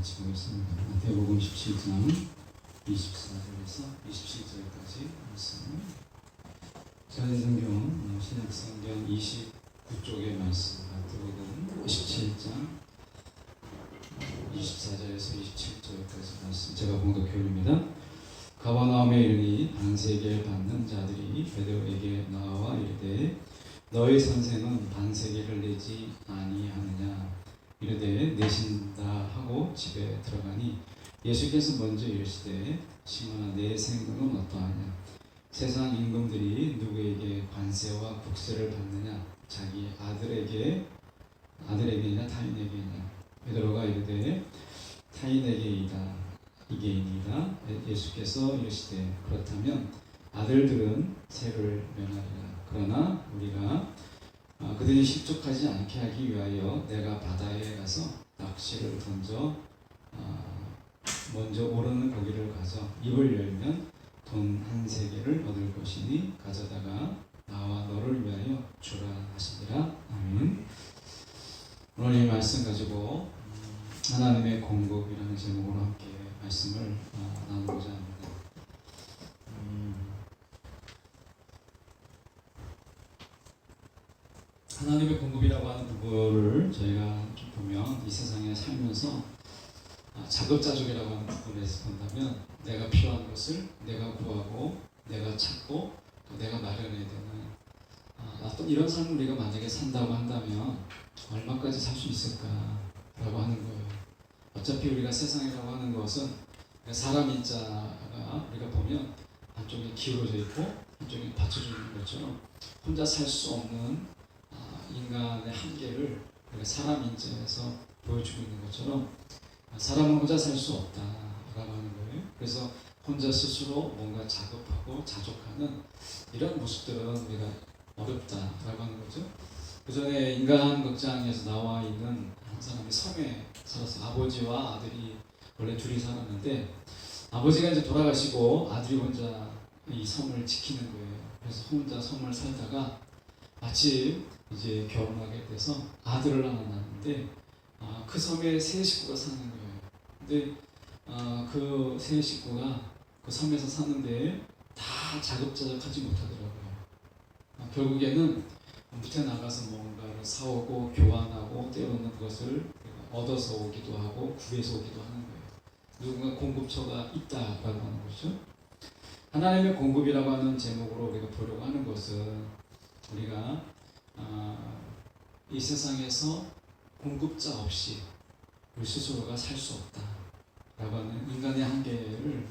같이 보겠습니다. 마태복음 17장 24절에서 27절까지 말씀. 전성경 신약성경 29쪽의 말씀. 마태복음 17장 24절에서 27절까지 말씀. 제가 봉독해 올립니다. 가버나움에 이르니 반세계를 받는 자들이 베드로에게 나와 이르되 너희 선생은 반세계를 내지 아니하느냐 이르되 내신다 하고 집에 들어가니 예수께서 먼저 이르시되 시몬아 내 생각은 어떠하냐 세상 임금들이 누구에게 관세와 국세를 받느냐 자기 아들에게냐 타인에게냐 베드로가 이르되 타인에게이다 이게이니이다. 예수께서 이르시되 그렇다면 아들들은 세를 면하리라. 그러나 우리가 그들이 실족하지 않게 하기 위하여 내가 바다에 가서 낚시를 던져 먼저 오르는 고기를 가져 입을 열면 돈 한 세계를 얻을 것이니 가져다가 나와 너를 위하여 주라 하시니라. 아멘. 오늘 이 말씀 가지고 하나님의 공급이라는 제목으로 함께 말씀을 나누고자 합니다. 하나님의 공급이라고 하는 부분을 저희가 보면 이 세상에 살면서 자급자족이라고 하는 부분에서 본다면 내가 필요한 것을 내가 구하고 내가 찾고 또 내가 마련해야 되는 어떤 이런 삶을 우리가 만약에 산다고 한다면 얼마까지 살 수 있을까라고 하는 거예요. 어차피 우리가 세상이라고 하는 것은 사람 인자가 우리가 보면 한쪽이 기울어져 있고 한쪽이 받쳐져 있는 것처럼 혼자 살 수 없는 인간의 한계를 우리가 사람 인자에서 보여주고 있는 것처럼 사람은 혼자 살 수 없다라고 하는 거예요. 그래서 혼자 스스로 뭔가 작업하고 자족하는 이런 모습들은 우리가 어렵다라고 하는 거죠. 그 전에 인간 극장에서 나와 있는 한 사람이 섬에 살아서 아버지와 아들이 원래 둘이 살았는데 아버지가 이제 돌아가시고 아들이 혼자 이 섬을 지키는 거예요. 그래서 혼자 섬을 살다가 마침 이제 결혼하게 돼서 아들을 하나 낳았는데 그 섬에 세 식구가 사는 거예요. 근데 그 세 식구가 그 섬에서 사는데 다 자급자족하지 못하더라고요. 결국에는 밑에 나가서 뭔가를 사오고 교환하고 때로는 그것을 얻어서 오기도 하고 구해서 오기도 하는 거예요. 누군가 공급처가 있다라고 하는 거죠. 하나님의 공급이라고 하는 제목으로 우리가 보려고 하는 것은 우리가 이 세상에서 공급자 없이 우리 스스로가 살 수 없다라고 하는 인간의 한계를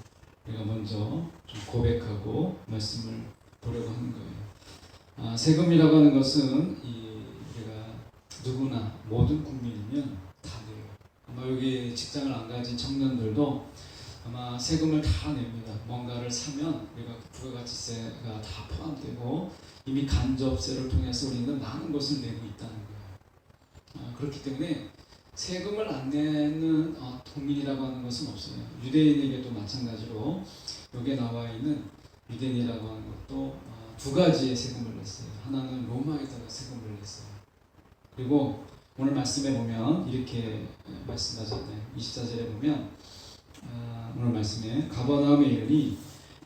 우리가 먼저 좀 고백하고 말씀을 보려고 하는 거예요. 세금이라고 하는 것은 우리가 누구나 모든 국민이면 다 내요. 아마 여기 직장을 안 가진 청년들도 아마 세금을 다 냅니다. 뭔가를 사면 우리가 부가가치세가 다 포함되고 이미 간접세를 통해서 우리는 많은 것을 내고 있다는 거예요. 그렇기 때문에 세금을 안 내는 국민이라고 하는 것은 없어요. 유대인에게도 마찬가지로 여기에 나와 있는 유대인이라고 하는 것도 두 가지의 세금을 냈어요. 하나는 로마에다가 세금을 냈어요. 그리고 오늘 말씀에 보면 이렇게 말씀하셨네요. 24절에 보면 오늘 말씀에 가버나움에 이르니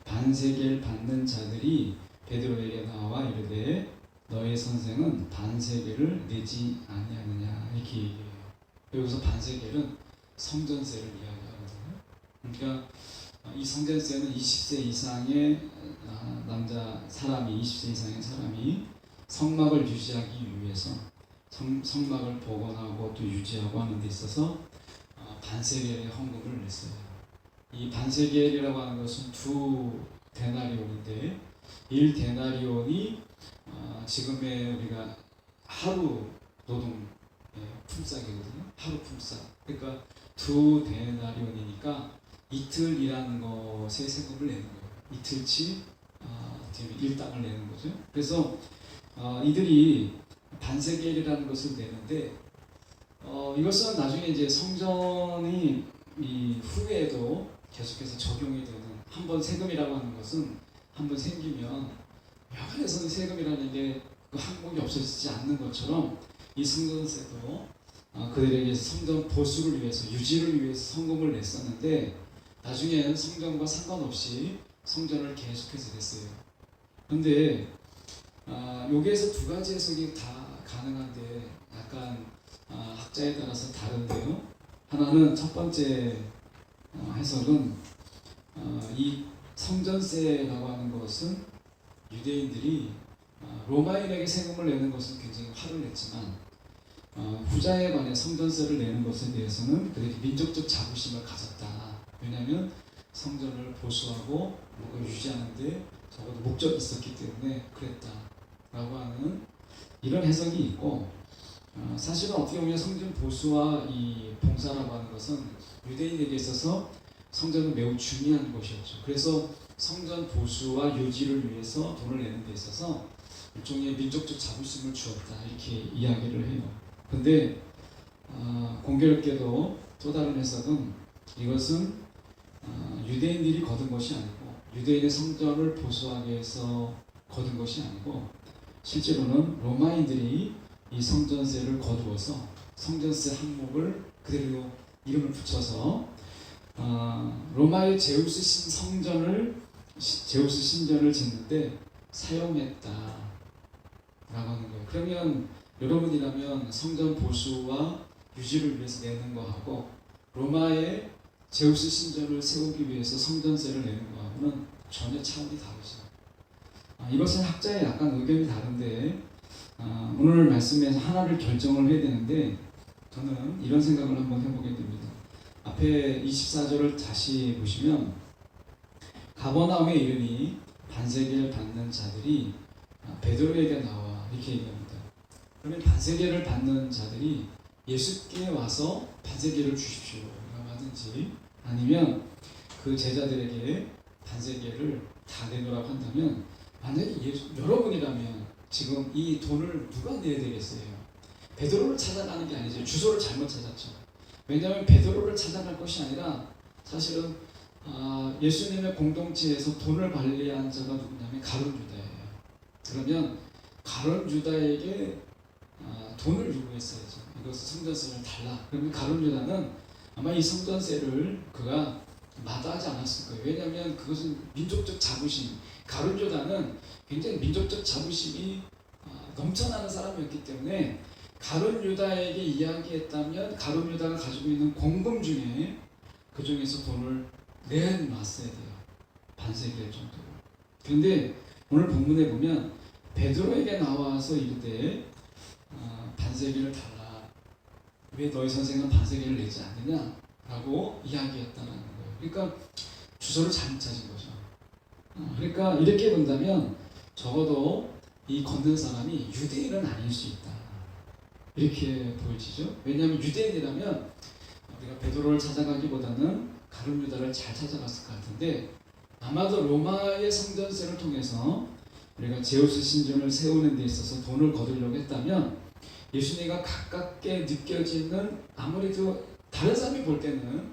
반세계를 받는 자들이 베드로에게 나와 이르되 너의 선생은 반세계를 내지 아니하느냐 이렇게 얘기해요. 여기서 반세계는 성전세를 이야기하거든요. 그러니까 이 성전세는 20세 이상의 남자 사람이 20세 이상의 사람이 성막을 유지하기 위해서 성막을 복원하고 또 유지하고 하는 데 있어서 반세겔의 헌금을 냈어요. 이 반세겔이라고 하는 것은 2데나리온인데 1데나리온이 지금의 우리가 하루 노동 품삯이거든요. 하루 품삯. 그러니까 2데나리온이니까 이틀 일하는 것에 세금을 내는 거예요. 이틀치 일당을 내는 거죠. 그래서 이들이 반세겔이라는 것을 내는데 이것은 나중에 이제 성전이 이 후에도 계속해서 적용이 되는 한번 세금이라고 하는 것은 한번 생기면 여간에서는 세금이라는 게 그 항목이 없어지지 않는 것처럼 이 성전세도 그들에게 성전 보수를 위해서 유지를 위해서 성금을 냈었는데 나중에는 성전과 상관없이 성전을 계속해서 냈어요. 그런데 여기에서 두 가지 해석이 다 가능한데 약간 학자에 따라서 다른데요. 하나는 첫 번째 해석은 이 성전세라고 하는 것은 유대인들이 로마인에게 세금을 내는 것은 굉장히 화를 냈지만 후자에 관해 성전세를 내는 것에 대해서는 그들이 민족적 자부심을 가졌다. 왜냐하면 성전을 보수하고 뭔가 유지하는데 적어도 목적이 있었기 때문에 그랬다라고 하는 이런 해석이 있고 사실은 어떻게 보면 성전 보수와 이 봉사라고 하는 것은 유대인에게 있어서 성전은 매우 중요한 것이었죠. 그래서 성전 보수와 유지를 위해서 돈을 내는 데 있어서 일종의 민족적 자부심을 주었다 이렇게 이야기를 해요. 근데 공교롭게도 또 다른 해석은 이것은 유대인들이 거둔 것이 아니고 유대인의 성전을 보수하기 위해서 거둔 것이 아니고 실제로는 로마인들이 이 성전세를 거두어서 성전세 항목을 그대로 이름을 붙여서 로마의 제우스 신전을 짓는데 사용했다라고 하는 거예요. 그러면 여러분이라면 성전 보수와 유지를 위해서 내는 거하고 로마의 제우스 신전을 세우기 위해서 성전세를 내는 거하고는 전혀 차원이 다르죠. 이것은 학자의 약간 의견이 다른데 오늘 말씀에서 하나를 결정을 해야 되는데 저는 이런 생각을 한번 해보게 됩니다. 앞에 24절을 다시 보시면 가버나움에 이르니 반세계를 받는 자들이 베드로에게 나와 이렇게 얘기합니다. 그러면 반세계를 받는 자들이 예수께 와서 반세계를 주십시오 라고 하든지 아니면 그 제자들에게 반세계를 다 내놓으라고 한다면 만약에 여러분이라면 지금 이 돈을 누가 내야 되겠어요? 베드로를 찾아가는 게 아니죠. 주소를 잘못 찾았죠. 왜냐하면 베드로를 찾아갈 것이 아니라 사실은 예수님의 공동체에서 돈을 관리한 자가 누구냐면 가룟 유다예요. 그러면 가룟 유다에게 돈을 요구했어야죠. 이것을 성전세를 달라. 그러면 가룟 유다는 아마 이 성전세를 그가 마다하지 않았을 거예요. 왜냐하면 그것은 민족적 자부심. 가룟 유다는 굉장히 민족적 자부심이 넘쳐나는 사람이었기 때문에 가룟 유다에게 이야기했다면 가룟 유다가 가지고 있는 공금 중에 그 중에서 돈을 내놨어야 돼요. 반세계 정도로. 그런데 오늘 본문에 보면 베드로에게 나와서 이르되 반세계를 달라. 왜 너희 선생은 반세계를 내지 않느냐? 라고 이야기했다는 거예요. 그러니까 주소를 잘못 찾은 거죠. 그러니까 이렇게 본다면 적어도 이 걷는 사람이 유대인은 아닐 수 있다. 이렇게 보여지죠. 왜냐하면 유대인이라면 우리가 베드로를 찾아가기보다는 가룟 유다를 잘 찾아갔을 것 같은데 아마도 로마의 성전세를 통해서 우리가 제우스 신전을 세우는 데 있어서 돈을 거두려고 했다면 예수님과 가깝게 느껴지는 아무래도 다른 사람이 볼 때는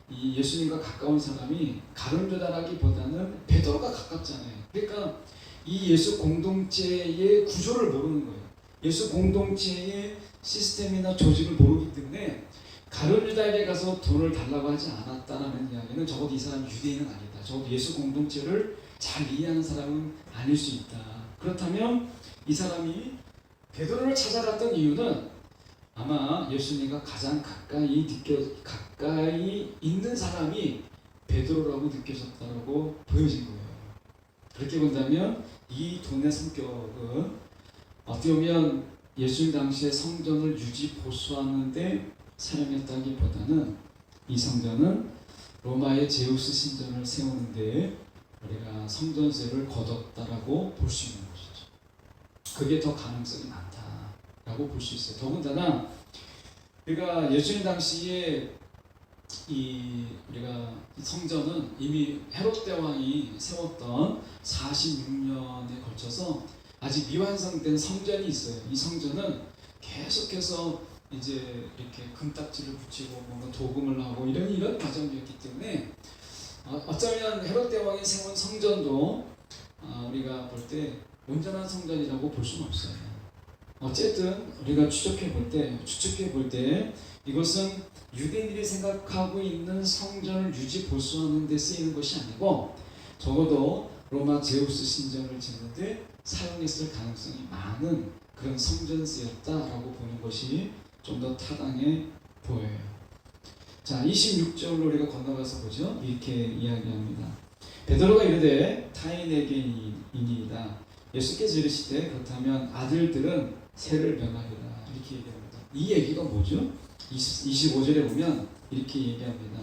이 예수님과 가까운 사람이 가룟 유다라기보다는 베드로가 가깝잖아요. 그러니까 이 예수 공동체의 구조를 모르는 거예요. 예수 공동체의 시스템이나 조직을 모르기 때문에 가룟 유다에게 가서 돈을 달라고 하지 않았다는 이야기는 적어도 이 사람이 유대인은 아니다. 적어도 예수 공동체를 잘 이해하는 사람은 아닐 수 있다. 그렇다면 이 사람이 베드로를 찾아갔던 이유는 아마 예수님과 가장 가까이 있는 사람이 베드로라고 느껴졌다고 보여진 거예요. 그렇게 본다면 이 돈의 성격은 어떻게 보면 예수님 당시에 성전을 유지 보수하는데 사용했다기보다는 이 성전은 로마의 제우스 신전을 세우는데 우리가 성전세를 거뒀다라고 볼 수 있는 것이죠. 그게 더 가능성이 많다라고 볼 수 있어요. 더군다나 우리가 예수님 당시에 우리가 성전은 이미 헤롯 대왕이 세웠던 46년에 걸쳐서 아직 미완성된 성전이 있어요. 이 성전은 계속해서 이제 이렇게 금딱지를 붙이고 뭔가 도금을 하고 이런 과정이었기 때문에 어쩌면 헤롯 대왕이 세운 성전도 우리가 볼 때 온전한 성전이라고 볼 수는 없어요. 어쨌든 우리가 추측해 볼 때 이것은 유대인들이 생각하고 있는 성전을 유지 보수하는 데 쓰이는 것이 아니고 적어도 로마 제우스 신전을 짓는데 사용했을 가능성이 많은 그런 성전세였다라고 보는 것이 좀 더 타당해 보여요. 자, 26절로 우리가 건너가서 보죠. 이렇게 이야기합니다. 베드로가 이르되 타인에게이니이다. 예수께서 이르시되 그렇다면 아들들은 세를 면하리라. 이렇게 얘기합니다. 이 얘기가 뭐죠? 25절에 보면 이렇게 얘기합니다.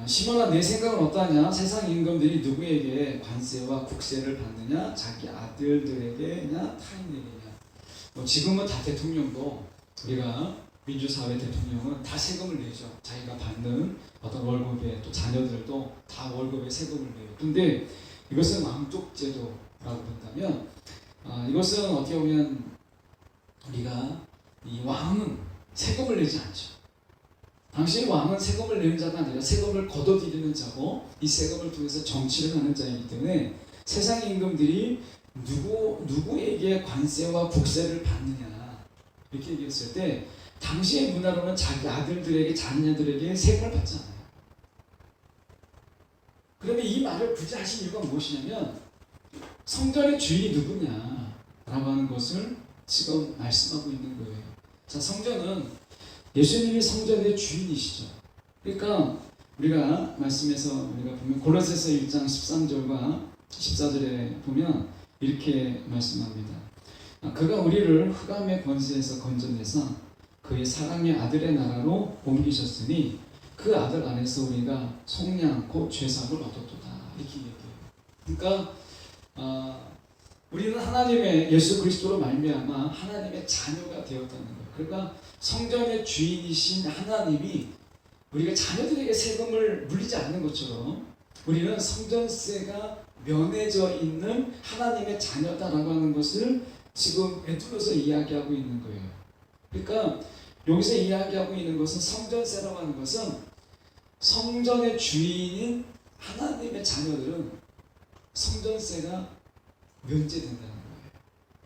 시몬아, 내 생각은 어떠하냐? 세상 임금들이 누구에게 관세와 국세를 받느냐? 자기 아들들에게냐? 타인에게냐? 지금은 다 대통령도 우리가 민주사회 대통령은 다 세금을 내죠. 자기가 받는 어떤 월급에 또 자녀들도 다 월급에 세금을 내요. 근데 이것은 왕족제도라고 본다면 이것은 어떻게 보면 우리가 이 왕은 세금을 내지 않죠. 당시 왕은 세금을 내는 자가 아니라 세금을 걷어들이는 자고 이 세금을 통해서 정치를 하는 자이기 때문에 세상 임금들이 누구에게 관세와 국세를 받느냐 이렇게 얘기했을 때 당시의 문화로는 자기 아들들에게 자녀들에게 세금을 받지 않아요. 그러면 이 말을 굳이 하신 이유가 무엇이냐면 성전의 주인이 누구냐라고 하는 것을 지금 말씀하고 있는 거예요. 자, 성전은 예수님이 성전의 주인이시죠. 그러니까 우리가 말씀에서 우리가 보면 골로새서 1장 13절과 14절에 보면 이렇게 말씀합니다. 그가 우리를 흑암의 권세에서 건져내사 그의 사랑의 아들의 나라로 옮기셨으니 그 아들 안에서 우리가 속량 않고 죄사함을 얻었도다. 이렇게 얘기해요. 그러니까 우리는 하나님의 예수 그리스도로 말미암아 하나님의 자녀가 되었다는 거예요. 그러니까 성전의 주인이신 하나님이 우리가 자녀들에게 세금을 물리지 않는 것처럼 우리는 성전세가 면해져 있는 하나님의 자녀다라고 하는 것을 지금 애둘러서 이야기하고 있는 거예요. 그러니까 여기서 이야기하고 있는 것은 성전세라고 하는 것은 성전의 주인인 하나님의 자녀들은 성전세가 면제된다는 거예요.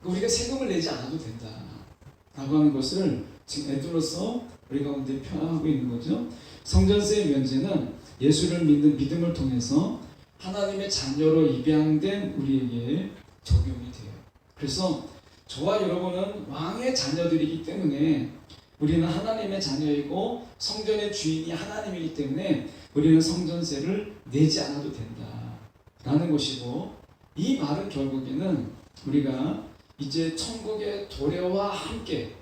그러니까 우리가 세금을 내지 않아도 된다라고 하는 것을 지금 애둘러서 우리 가운데 표현하고 있는 거죠. 성전세의 면제는 예수를 믿는 믿음을 통해서 하나님의 자녀로 입양된 우리에게 적용이 돼요. 그래서 저와 여러분은 왕의 자녀들이기 때문에 우리는 하나님의 자녀이고 성전의 주인이 하나님이기 때문에 우리는 성전세를 내지 않아도 된다라는 것이고, 이 말은 결국에는 우리가 이제 천국의 도래와 함께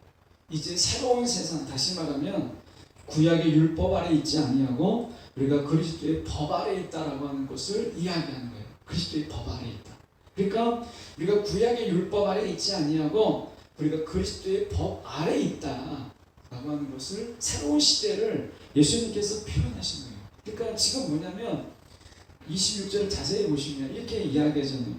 이제 새로운 세상, 다시 말하면 구약의 율법 아래 있지 아니하고 우리가 그리스도의 법 아래 있다라고 하는 것을 이야기하는 거예요. 그리스도의 법 아래 있다. 그러니까 우리가 구약의 율법 아래 있지 아니하고 우리가 그리스도의 법 아래 있다라고 하는 것을, 새로운 시대를 예수님께서 표현하신 거예요. 그러니까 지금 뭐냐면 26절을 자세히 보시면 이렇게 이야기하잖아요.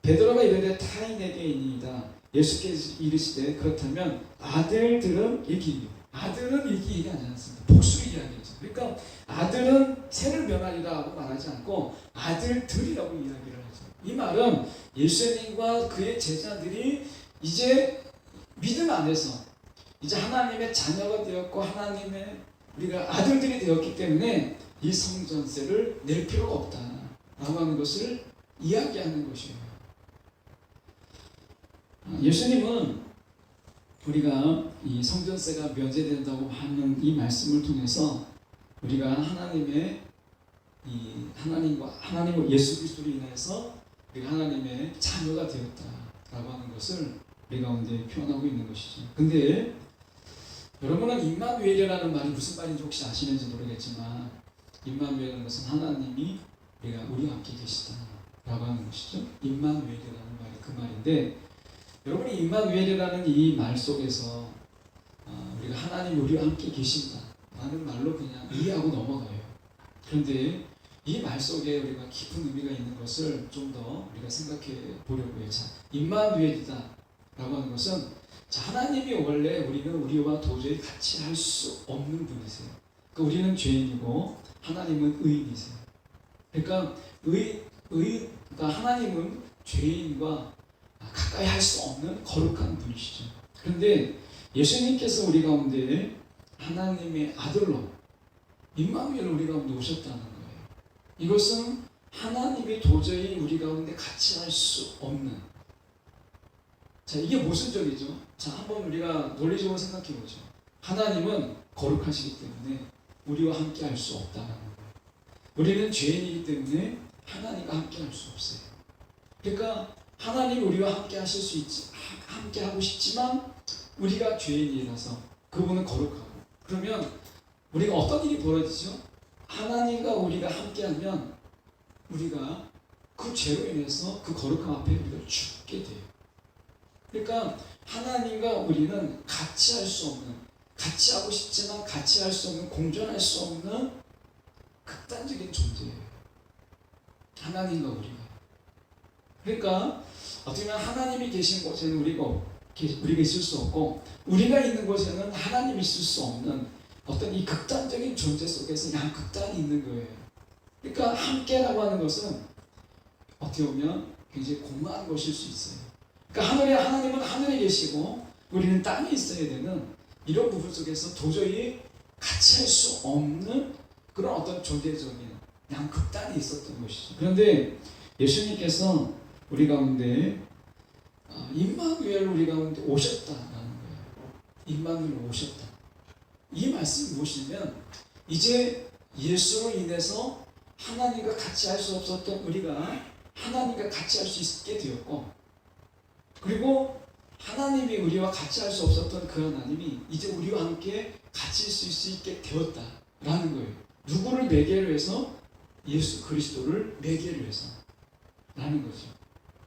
베드로가 이르되 타인에게이니이다. 예수께서 이르시되 그렇다면 아들들은 이기, 아들은 이기 얘기하지 않습니다. 복수를 이야기하죠. 그러니까 아들은 세를 면하리라고 말하지 않고 아들들이라고 이야기를 하죠. 이 말은 예수님과 그의 제자들이 이제 믿음 안에서 이제 하나님의 자녀가 되었고 하나님의 우리가 아들들이 되었기 때문에 이 성전세를 낼 필요가 없다라고 하는 것을 이야기하는 것이에요. 예수님은 우리가 이 성전세가 면제된다고 하는 이 말씀을 통해서 우리가 하나님과 예수 그리스도로 인해서 우리가 하나님의 자녀가 되었다라고 하는 것을 우리 가운데 표현하고 있는 것이죠. 근데 여러분은 임마누엘이라는 말이 무슨 말인지 혹시 아시는지 모르겠지만, 임마누엘이라는 것은 하나님이 우리와 함께 계시다라고 하는 것이죠. 임마누엘이라는 말이 그 말인데, 여러분이 임마누엘이라는 이 말 속에서 우리가 하나님이 우리와 함께 계신다라는 말로 그냥 이해하고 넘어가요. 그런데 이 말 속에 우리가 깊은 의미가 있는 것을 좀 더 우리가 생각해 보려고 해요. 자, 임마누엘이다라고 하는 것은, 자, 하나님이 원래 우리와 도저히 같이 할 수 없는 분이세요. 그러니까 우리는 죄인이고 하나님은 의인이세요. 그러니까 그러니까 하나님은 죄인과 가까이 할 수 없는 거룩한 분이시죠. 그런데 예수님께서 우리 가운데 하나님의 아들로 임마누엘 우리 가운데 오셨다는 거예요. 이것은 하나님이 도저히 우리 가운데 같이 할 수 없는, 자, 이게 모순적이죠. 자, 한번 우리가 논리적으로 생각해 보죠. 하나님은 거룩하시기 때문에 우리와 함께 할 수 없다는 거예요. 우리는 죄인이기 때문에 하나님과 함께 할 수 없어요. 그러니까 하나님 우리와 함께 하실 수 있지, 함께 하고 싶지만 우리가 죄인이라서 그분은 거룩하고, 그러면 우리가 어떤 일이 벌어지죠? 하나님과 우리가 함께하면 우리가 그 죄로 인해서 그 거룩함 앞에 우리가 죽게 돼요. 그러니까 하나님과 우리는 같이 할 수 없는, 같이 하고 싶지만 같이 할 수 없는, 공존할 수 없는 극단적인 존재예요. 하나님과 우리가. 그러니까 어떻게 보면 하나님이 계신 곳에는 우리가 있을 수 없고, 우리가 있는 곳에는 하나님이 있을 수 없는 어떤 이 극단적인 존재 속에서 양극단이 있는 거예요. 그러니까 함께라고 하는 것은 어떻게 보면 굉장히 공허한 것일 수 있어요. 그러니까 하나님은 하늘에 계시고 우리는 땅에 있어야 되는 이런 부분 속에서 도저히 같이 할 수 없는 그런 어떤 존재적인 양극단이 있었던 것이죠. 그런데 예수님께서 우리 가운데 임마누엘 우리 가운데 오셨다라는 거예요. 임마누엘 오셨다. 이 말씀이 무엇이냐면, 이제 예수로 인해서 하나님과 같이 할 수 없었던 우리가 하나님과 같이 할 수 있게 되었고, 그리고 하나님이 우리와 같이 할 수 없었던 그 하나님이 이제 우리와 함께 같이 있을 수 있게 되었다라는 거예요. 누구를 매개로 해서? 예수 그리스도를 매개로 해서 라는 거죠.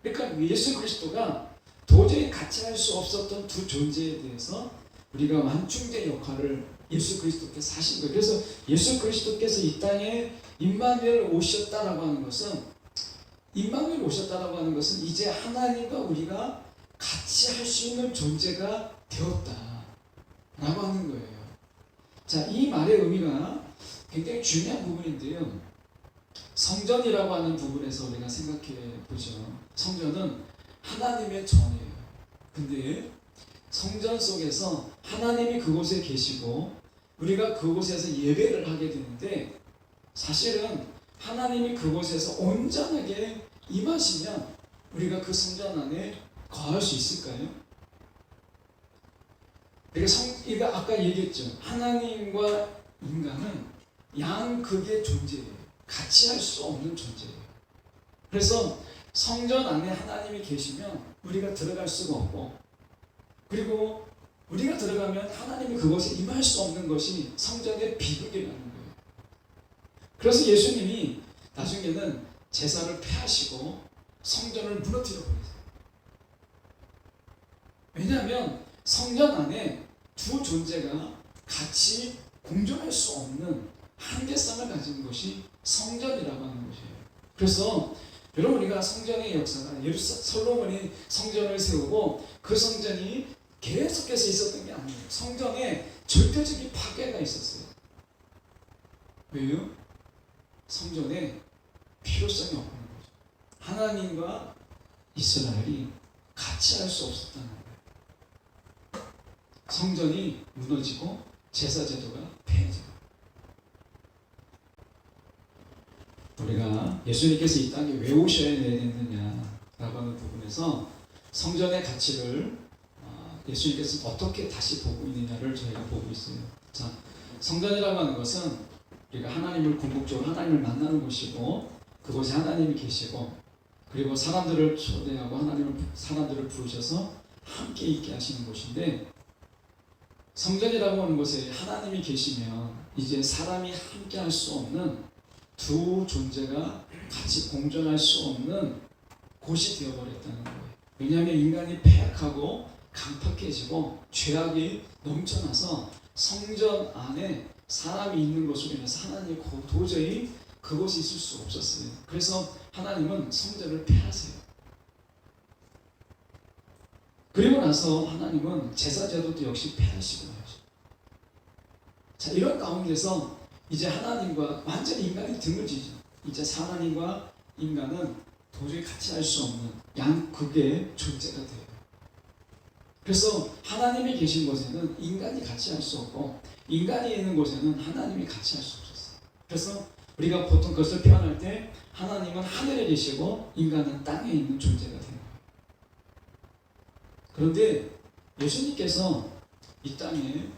그러니까 예수 그리스도가 도저히 같이 할 수 없었던 두 존재에 대해서 우리가 완충제 역할을 예수 그리스도께서 하신 거예요. 그래서 예수 그리스도께서 이 땅에 임마누엘 오셨다라고 하는 것은, 임마누엘 오셨다라고 하는 것은 이제 하나님과 우리가 같이 할 수 있는 존재가 되었다라고 하는 거예요. 자, 이 말의 의미가 굉장히 중요한 부분인데요. 성전이라고 하는 부분에서 우리가 생각해 보죠. 성전은 하나님의 전이에요. 근데 성전 속에서 하나님이 그곳에 계시고 우리가 그곳에서 예배를 하게 되는데, 사실은 하나님이 그곳에서 온전하게 임하시면 우리가 그 성전 안에 거할 수 있을까요? 그러니까 아까 얘기했죠. 하나님과 인간은 양극의 존재예요. 같이 할 수 없는 존재예요. 그래서 성전 안에 하나님이 계시면 우리가 들어갈 수가 없고, 그리고 우리가 들어가면 하나님이 그곳에 임할 수 없는 것이 성전의 비극이라는 거예요. 그래서 예수님이 나중에는 제사를 폐하시고 성전을 무너뜨려 버리세요. 왜냐하면 성전 안에 두 존재가 같이 공존할 수 없는 한계성을 가진 것이 성전이라고 하는 것이에요. 그래서 여러분, 우리가 성전의 역사가 솔로몬이 성전을 세우고 그 성전이 계속해서 있었던 게 아니에요. 성전에 절대적인 파괴가 있었어요. 왜요? 성전에 필요성이 없는 거죠. 하나님과 이스라엘이 같이 할 수 없었다는 거예요. 성전이 무너지고 제사제도가 폐해져요. 우리가 예수님께서 이 땅에 왜 오셔야 되느냐라고 하는 부분에서 성전의 가치를 예수님께서 어떻게 다시 보고 있느냐를 저희가 보고 있어요. 자, 성전이라고 하는 것은 우리가 하나님을 궁극적으로 하나님을 만나는 곳이고, 그곳에 하나님이 계시고, 그리고 사람들을 초대하고 사람들을 부르셔서 함께 있게 하시는 곳인데, 성전이라고 하는 곳에 하나님이 계시면 이제 사람이 함께 할 수 없는 두 존재가 같이 공존할 수 없는 곳이 되어버렸다는 거예요. 왜냐하면 인간이 패악하고 강팍해지고 죄악이 넘쳐나서 성전 안에 사람이 있는 것으로 인해서 하나님이 도저히 그곳에 있을 수 없었어요. 그래서 하나님은 성전을 폐하세요. 그리고 나서 하나님은 제사제도도 역시 폐하시고 해요. 자, 이런 가운데서 이제 하나님과 완전히 인간이 등을 지죠. 이제 하나님과 인간은 도저히 같이 할 수 없는 양극의 존재가 돼요. 그래서 하나님이 계신 곳에는 인간이 같이 할 수 없고 인간이 있는 곳에는 하나님이 같이 할 수 없었어요. 그래서 우리가 보통 그것을 표현할 때 하나님은 하늘에 계시고 인간은 땅에 있는 존재가 되는 거예요. 그런데 예수님께서 이 땅에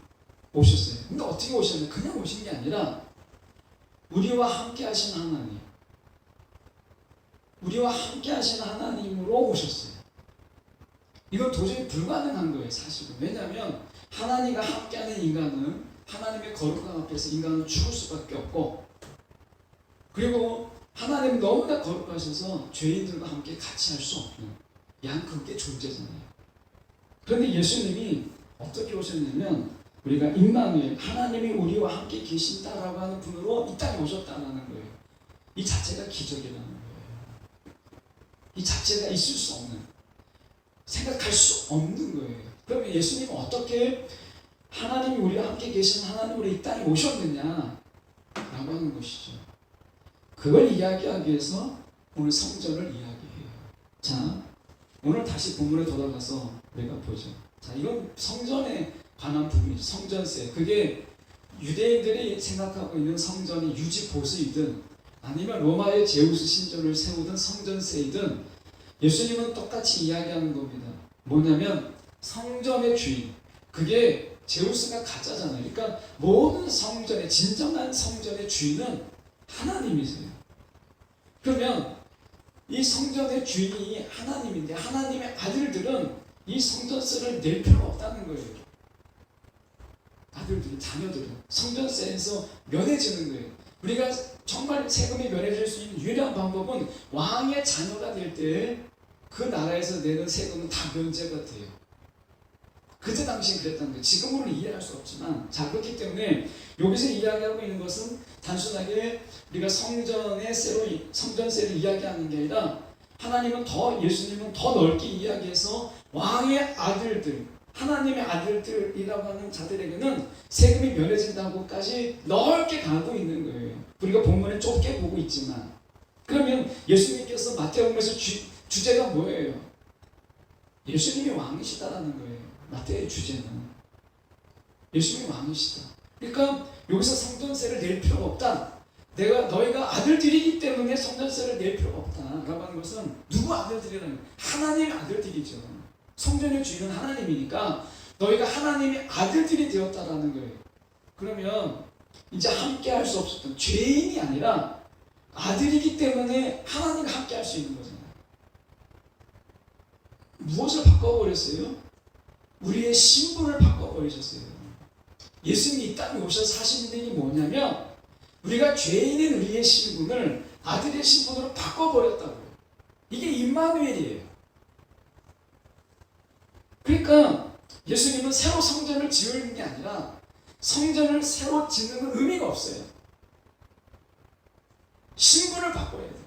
오셨어요. 근데 어떻게 오셨나요? 그냥 오신 게 아니라 우리와 함께 하신 하나님, 우리와 함께 하신 하나님으로 오셨어요. 이건 도저히 불가능한 거예요, 사실은. 왜냐하면 하나님과 함께하는 인간은 하나님의 거룩함 앞에서 인간은 죽을 수밖에 없고, 그리고 하나님은 너무나 거룩하셔서 죄인들과 함께 같이 할 수 없는 양극의 존재잖아요. 그런데 예수님이 어떻게 오셨냐면 우리가 임마누엘, 하나님이 우리와 함께 계신다라고 하는 분으로 이 땅에 오셨다는 거예요. 이 자체가 기적이라는 거예요. 이 자체가 있을 수 없는, 생각할 수 없는 거예요. 그러면 예수님은 어떻게 하나님이 우리와 함께 계신 하나님으로 이 땅에 오셨느냐라고 하는 것이죠. 그걸 이야기하기 위해서 오늘 성전을 이야기해요. 자, 오늘 다시 본문에 돌아가서 우리가 보죠. 자, 이건 성전에 관한 부분이죠. 성전세. 그게 유대인들이 생각하고 있는 성전이 유지 보수이든 아니면 로마의 제우스 신전을 세우든 성전세이든 예수님은 똑같이 이야기하는 겁니다. 뭐냐면 성전의 주인, 그게 제우스가 가짜잖아요. 그러니까 모든 성전의, 진정한 성전의 주인은 하나님이세요. 그러면 이 성전의 주인이 하나님인데 하나님의 아들들은 이 성전세를 낼 필요가 없다는 거예요. 아들들이, 자녀들은 성전세에서 면해지는 거예요. 우리가 정말 세금이 면해질 수 있는 유일한 방법은 왕의 자녀가 될 때 그 나라에서 내는 세금은 다 면제가 돼요. 그때 당시에 그랬다는 거예요. 지금으로는 이해할 수 없지만, 자, 그렇기 때문에 여기서 이야기하고 있는 것은 단순하게 우리가 성전세를 이야기하는 게 아니라 하나님은 예수님은 더 넓게 이야기해서 왕의 아들들, 하나님의 아들들이라고 하는 자들에게는 세금이 면해진다고까지 넓게 가고 있는 거예요. 우리가 본문에 좁게 보고 있지만, 그러면 예수님께서 마태복음에서 주제가 뭐예요? 예수님이 왕이시다라는 거예요. 마태의 주제는 예수님이 왕이시다. 그러니까 여기서 성전세를 낼 필요가 없다. 너희가 아들들이기 때문에 성전세를 낼 필요가 없다라고 하는 것은 누구 아들들이라는 거예요? 하나님의 아들들이죠. 성전의 주인은 하나님이니까 너희가 하나님의 아들들이 되었다라는 거예요. 그러면 이제 함께 할 수 없었던, 죄인이 아니라 아들이기 때문에 하나님과 함께 할 수 있는 거잖아요. 무엇을 바꿔버렸어요? 우리의 신분을 바꿔버리셨어요. 예수님이 이 땅에 오셔서 하신 일이 뭐냐면 우리가 죄인인 우리의 신분을 아들의 신분으로 바꿔버렸다고요. 이게 임마누엘이에요. 그러니까 예수님은 새로 성전을 지으는 게 아니라 성전을 새로 짓는 건 의미가 없어요. 신분을 바꿔야 돼요.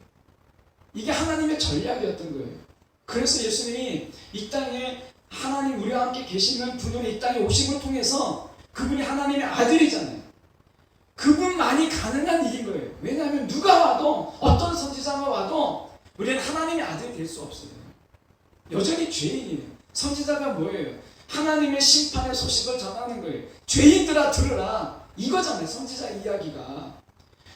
이게 하나님의 전략이었던 거예요. 그래서 예수님이 이 땅에 하나님 우리와 함께 계시는 분으로 이 땅에 오심을 통해서 그분이 하나님의 아들이잖아요. 그분만이 가능한 일인 거예요. 왜냐하면 누가 와도, 어떤 선지자가 와도 우리는 하나님의 아들이 될 수 없어요. 여전히 죄인이에요. 선지자가 뭐예요? 하나님의 심판의 소식을 전하는 거예요. 죄인들아 들으라, 이거잖아요. 선지자 이야기가.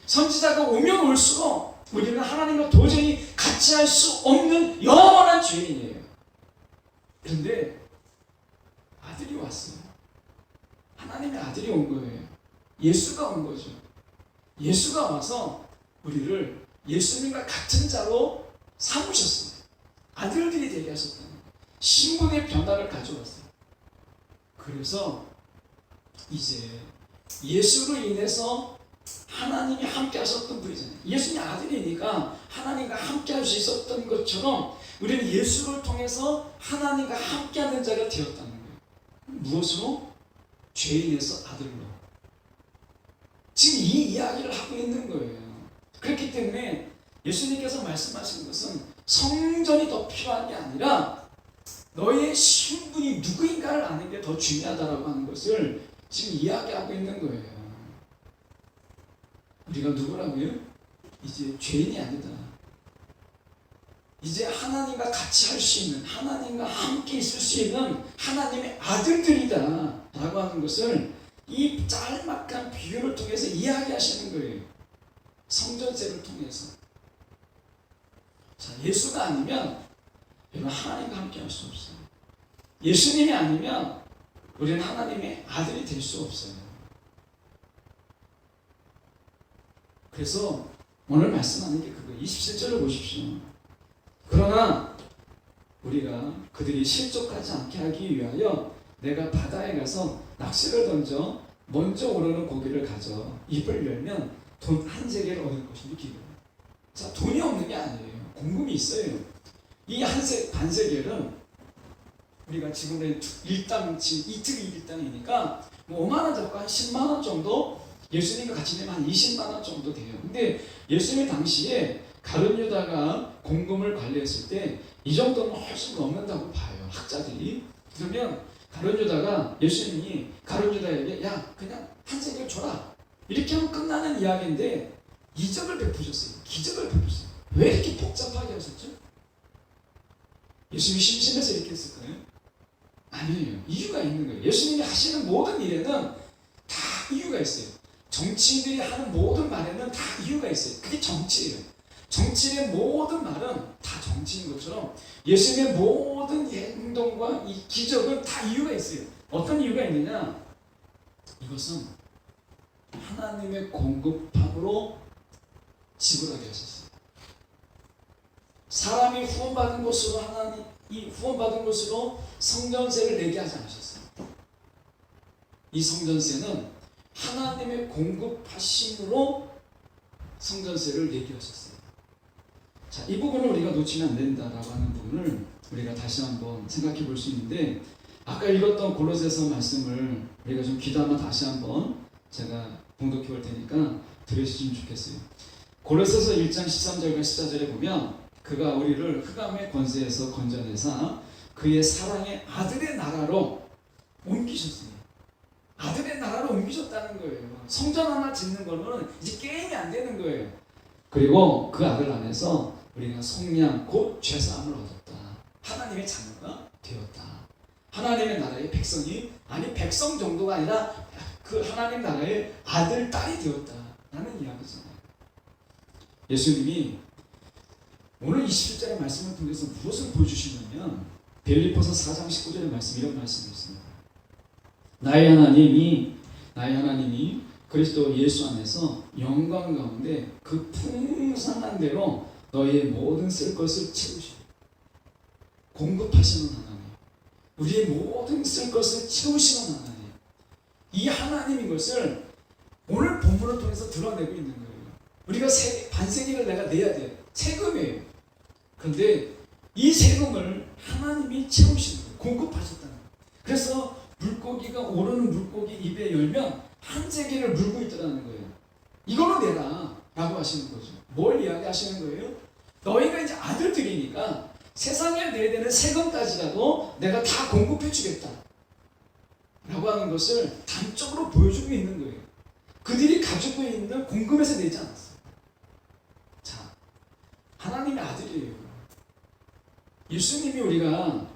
선지자가 오면 올수록 우리는 하나님과 도저히 같이 할 수 없는 영원한 죄인이에요. 그런데 아들이 왔어요. 하나님의 아들이 온 거예요. 예수가 온 거죠. 예수가 와서 우리를 예수님과 같은 자로 삼으셨어요. 아들들이 되게 하셨다는 거예요. 신분의 변화를 가져왔어요. 그래서 이제 예수로 인해서 하나님이 함께 하셨던 분이잖아요. 예수님 아들이니까 하나님과 함께 할 수 있었던 것처럼 우리는 예수를 통해서 하나님과 함께 하는 자가 되었다는 거예요. 무엇으로? 죄인에서 아들로. 지금 이 이야기를 하고 있는 거예요. 그렇기 때문에 예수님께서 말씀하신 것은 성전이 더 필요한 게 아니라 너의 신분이 누구인가를 아는 게 더 중요하다고 하는 것을 지금 이야기하고 있는 거예요. 우리가 누구라고요? 이제 죄인이 아니다. 이제 하나님과 같이 할 수 있는, 하나님과 함께 있을 수 있는 하나님의 아들들이다 라고 하는 것을 이 짤막한 비유를 통해서 이야기하시는 거예요. 성전세를 통해서. 자, 예수가 아니면 여러분 하나님과 함께 할 수 없어요. 예수님이 아니면 우리는 하나님의 아들이 될 수 없어요. 그래서 오늘 말씀하는 게 그거 27절을 보십시오. 그러나 우리가 그들이 실족하지 않게 하기 위하여 내가 바다에 가서 낚시를 던져 먼저 오르는 고기를 가져 입을 열면 돈 한 세겔을 얻을 것인지 기도. 자, 돈이 없는 게 아니에요. 공급이 있어요. 이 반세겔은 우리가 지금은 일당치 이틀 일당이니까 뭐 5만 원 잡고 한 10만 원 정도, 예수님과 같이 내면 한 20만 원 정도 돼요. 근데 예수님 당시에 가룟 유다가 공금을 관리했을 때 이 정도는 훨씬 넘는다고 봐요, 학자들이. 그러면 가룟 유다가, 예수님이 가룟 유다에게 야 그냥 한 세겔 줘라 이렇게 하면 끝나는 이야기인데 이적을 베푸셨어요. 기적을 베푸셨어요. 왜 이렇게 복잡하게 하셨죠? 예수님이 심심해서 이렇게 했을까요? 아니에요. 이유가 있는 거예요. 예수님이 하시는 모든 일에는 다 이유가 있어요. 정치인들이 하는 모든 말에는 다 이유가 있어요. 그게 정치예요. 정치인의 모든 말은 다 정치인 것처럼 예수님의 모든 행동과 이 기적은 다 이유가 있어요. 어떤 이유가 있느냐? 이것은 하나님의 공급함으로 지불하게 하셨어요. 사람이 후원받은 것으로 이 후원받은 것으로 성전세를 내게 하지 않으셨어요. 이 성전세는 하나님의 공급하심으로 성전세를 내게 하셨어요. 자, 이 부분을 우리가 놓치면 안 된다라고 하는 부분을 우리가 다시 한번 생각해 볼 수 있는데, 아까 읽었던 골로새서 말씀을 우리가 좀 귀담아 다시 한번 제가 봉독해 볼 테니까 들으시면 좋겠어요. 골로새서 1장 13절과 14절에 보면 그가 우리를 흑암의 권세에서 건져내사 그의 사랑의 아들의 나라로 옮기셨어요. 아들의 나라로 옮기셨다는 거예요. 성전 하나 짓는 거는 이제 게임이 안 되는 거예요. 그리고 그 아들 안에서 우리가 속량 곧 죄사함을 얻었다. 하나님의 자녀가 되었다. 하나님의 나라의 백성이, 아니 백성 정도가 아니라 그 하나님 나라의 아들, 딸이 되었다 라는 이야기잖아요. 예수님이 오늘 27절의 말씀을 통해서 무엇을 보여주시냐면 빌립보서 4장 19절의 말씀, 이런 말씀이 있습니다. 나의 하나님이 그리스도 예수 안에서 영광 가운데 그 풍성한 대로 너희의 모든 쓸 것을 채우시고, 공급하시는 하나님, 우리의 모든 쓸 것을 채우시는 하나님, 이 하나님인 것을 오늘 본문을 통해서 드러내고 있는 거예요. 우리가 반세기를 내가 내야 돼요. 세금이에요. 그런데 이 세금을 하나님이 채우시는 거예요. 공급하셨다는 거예요. 그래서 물고기가, 오르는 물고기 입에 열면 한 세기를 물고 있더라는 거예요. 이걸로 내라 라고 하시는 거죠. 뭘 이야기하시는 거예요? 너희가 이제 아들들이니까 세상에 내야 되는 세금까지라도 내가 다 공급해 주겠다 라고 하는 것을 단적으로 보여주고 있는 거예요. 그들이 가지고 있는 공급에서 내지 않았어요. 자, 하나님의 아들이에요. 예수님이 우리가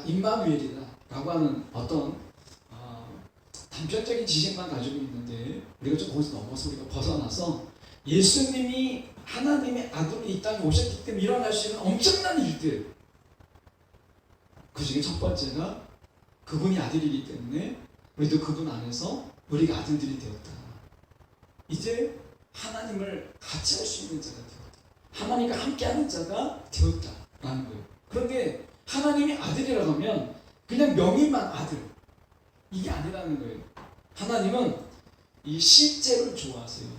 임마누엘이다 라고 하는 어떤 단편적인 지식만 가지고 있는데, 우리가 좀 거기서 넘어서 우리가 벗어나서 예수님이 하나님의 아들로 이 땅에 오셨기 때문에 일어날 수 있는 엄청난 일들, 그 중에 첫 번째가 그분이 아들이기 때문에 우리도 그분 안에서 우리가 아들들이 되었다. 이제 하나님을 같이 할 수 있는 자가 되었다. 하나님과 함께하는 자가 되었다라는 거예요. 그런데 하나님이 아들이라고 하면 그냥 명의만 아들, 이게 아니라는 거예요. 하나님은 이 실제를 좋아하세요.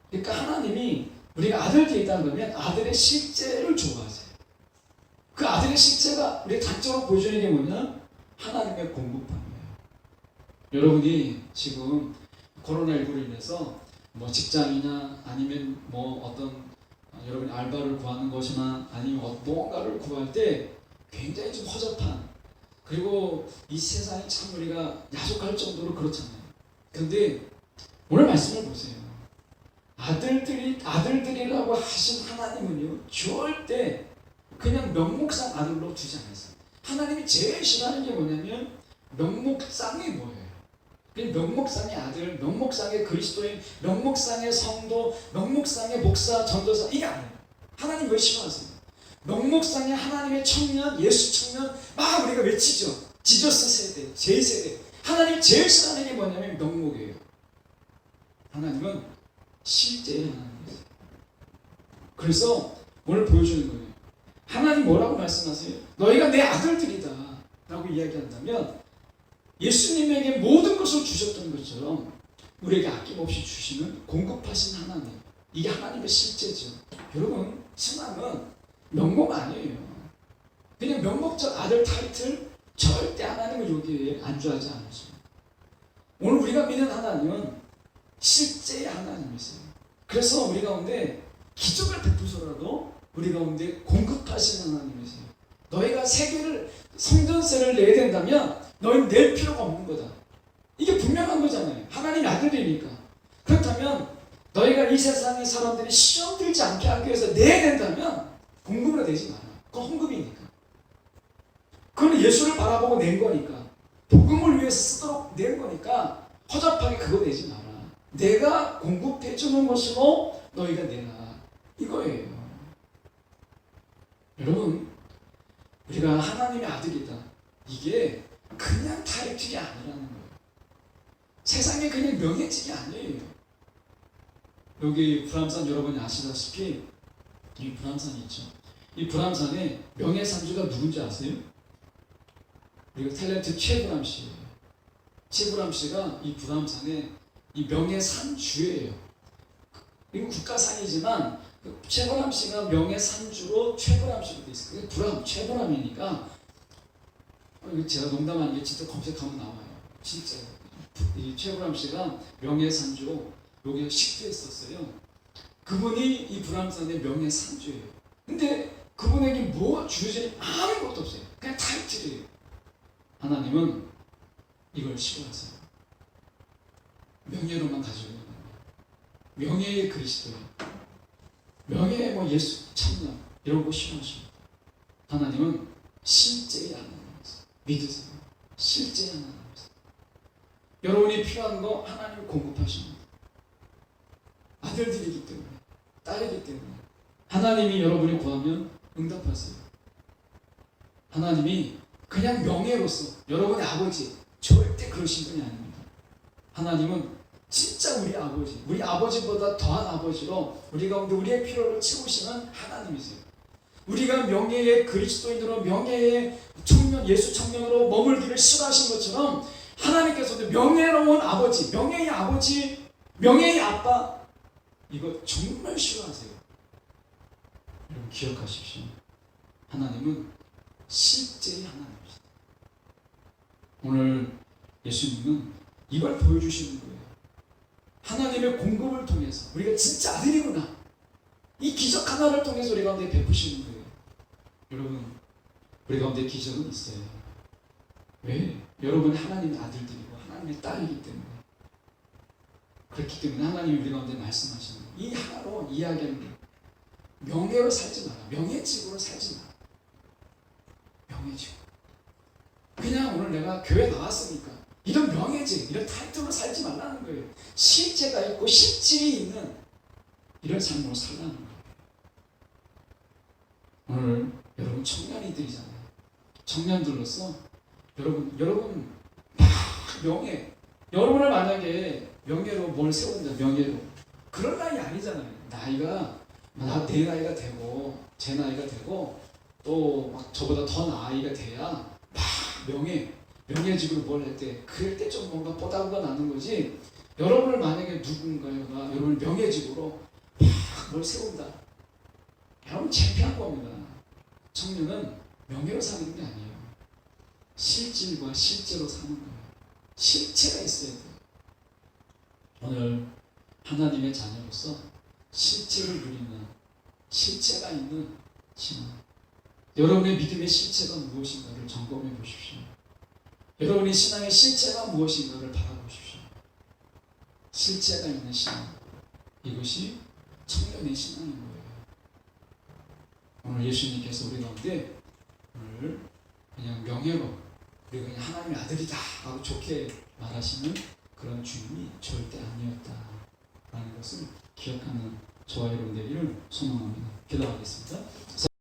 그러니까 하나님이 우리가 아들들이 있다는 거면 아들의 실제를 좋아하세요. 그 아들의 실제가 우리가 단적으로 보여주는 게 뭐냐? 하나님의 공급함이에요. 여러분이 지금 코로나19로 인해서 뭐 직장이나 아니면 뭐 어떤 여러분이 알바를 구하는 것이나 아니면 무언가를 구할 때 굉장히 좀 허접한, 그리고 이 세상이 참 우리가 야속할 정도로 그렇잖아요. 그런데 오늘 말씀을 보세요. 아들들이라고 하신 하나님은요 절대 그냥 명목상 아들로 두지 않았어요. 하나님이 제일 싫어하는 게 뭐냐면 명목상이 뭐예요? 명목상의 아들, 명목상의 그리스도인, 명목상의 성도, 명목상의 목사, 전도사 이게 아니에요. 하나님 왜 싫어하세요? 명목상의 하나님의 청년, 예수 청년 막 우리가 외치죠. 지저스 세대, 제2세대. 하나님 제일 싫어하는 게 뭐냐면 명목이에요. 하나님은 실제의 하나님이세요. 그래서 오늘 보여주는 거예요. 하나님 뭐라고 말씀하세요? 너희가 내 아들들이다 라고 이야기한다면 예수님에게 모든 것을 주셨던 것처럼 우리에게 아낌없이 주시는 공급하신 하나님, 이게 하나님의 실제죠. 여러분, 신앙은 명목 아니에요. 그냥 명목적 아들 타이틀 절대 하나님을 여기에 안주하지 않으십니다. 오늘 우리가 믿는 하나님은 실제의 하나님이세요. 그래서 우리 가운데 기적을 베푸서라도 우리 가운데 공급하시는 하나님이세요. 너희가 세계를 성전세를 내야 된다면 너희는 낼 필요가 없는 거다. 이게 분명한 거잖아요. 하나님의 아들이니까. 그렇다면 너희가 이 세상의 사람들이 시험 들지 않게 하기 위해서 내야 된다면 공급으로 내지 마라. 그건 헌금이니까. 그건 예수를 바라보고 낸 거니까. 복음을 위해서 쓰도록 낸 거니까 허접하게 그거 내지 마라. 내가 공급해 주는 것으로 너희가 내라. 이거예요. 여러분, 우리가 하나님의 아들이다. 이게 그냥 타이틀이 아니라는 거예요. 세상에 그냥 명예직이 아니에요. 여기 불암산 여러분이 아시다시피 이 불암산이 있죠. 이 불암산에 명예산주가 누군지 아세요? 우리가 탤런트 최불암 씨예요. 최불암 씨가 이 불암산에 이 명예산주예요. 이건 국가산이지만 최불암 씨가 명예산주로 최불암 씨로 돼 있어요. 불암 최불암이니까 제가 농담하는 게 진짜 검색하면 나와요. 진짜 이 최불암 씨가 명예산주로 여기 식주했었어요. 그분이 이 불암산의 명예산주예요. 근데 그분에게 뭐 주어진 아무것도 없어요. 그냥 타이틀이에요. 하나님은 이걸 싫어하세요. 명예로만 가지고 있는 거예요. 명예의 그리스도예요. 명예의 뭐 예수 참나 이런 거 싫어하십니다. 하나님은 실제의 하나님이세요. 믿으세요. 실제의 하나님이세요. 여러분이 필요한 거 하나님이 공급하십니다. 아들들이기 때문에, 딸이기 때문에 하나님이 여러분이 구하면 응답하세요. 하나님이 그냥 명예로서 여러분의 아버지 절대 그러신 분이 아닙니다. 하나님은 진짜 우리 아버지, 우리 아버지보다 더한 아버지로 우리 가운데 우리의 필요를 채우시는 하나님이세요. 우리가 명예의 그리스도인으로 명예의 청년, 예수 청년으로 머물기를 싫어하신 것처럼 하나님께서도 명예로운 아버지, 명예의 아버지, 명예의 아빠 이거 정말 싫어하세요. 여러분 기억하십시오. 하나님은 실제의 하나님이시다. 오늘 예수님은 이걸 보여주시는 거예요. 하나님의 공급을 통해서 우리가 진짜 아들이구나. 이 기적 하나를 통해서 우리 가운데 베푸시는 거예요. 여러분, 우리 가운데 기적은 있어요. 왜? 여러분은 하나님의 아들들이고 하나님의 딸이기 때문에. 그렇기 때문에 하나님이 우리 가운데 말씀하시는 거예요. 이 하나로 이야기하는 게 명예로 살지 마라. 명예직으로 살지 마라. 명예직. 그냥 오늘 내가 교회 나왔으니까 이런 명예직, 이런 타이틀로 살지 말라는 거예요. 실제가 있고 실질이 있는 이런 삶으로 살라는 거예요. 오늘 여러분 청년이들이잖아요. 청년들로서 여러분 막 명예, 여러분을 만약에 명예로 뭘 세운다, 명예로 그런 나이 아니잖아요. 나이가 내 나이가 되고 제 나이가 되고 또 막 저보다 더 나이가 돼야 막 명예직으로 뭘 할 때 그럴 때 좀 뭔가 뽀다구가 나는 거지. 여러분을 만약에 누군가가 여러분을 명예직으로 막 뭘 세운다, 여러분 창피한 겁니다. 청년은 명예로 사는 게 아니에요. 실질과 실제로 사는 거예요. 실체가 있어야 돼요. 오늘 하나님의 자녀로서 실체를 누리는, 실체가 있는 신앙. 여러분의 믿음의 실체가 무엇인가를 점검해 보십시오. 여러분의 신앙의 실체가 무엇인가를 바라보십시오. 실체가 있는 신앙. 이것이 청년의 신앙인 거예요. 오늘 예수님께서 우리 가운데 오늘 그냥 명예로 우리가 그냥 하나님의 아들이다 하고 좋게 말하시는 그런 주님이 절대 아니었다라는 것을 기억하는 저와 여러분 되기를 소망합니다. 기도하겠습니다.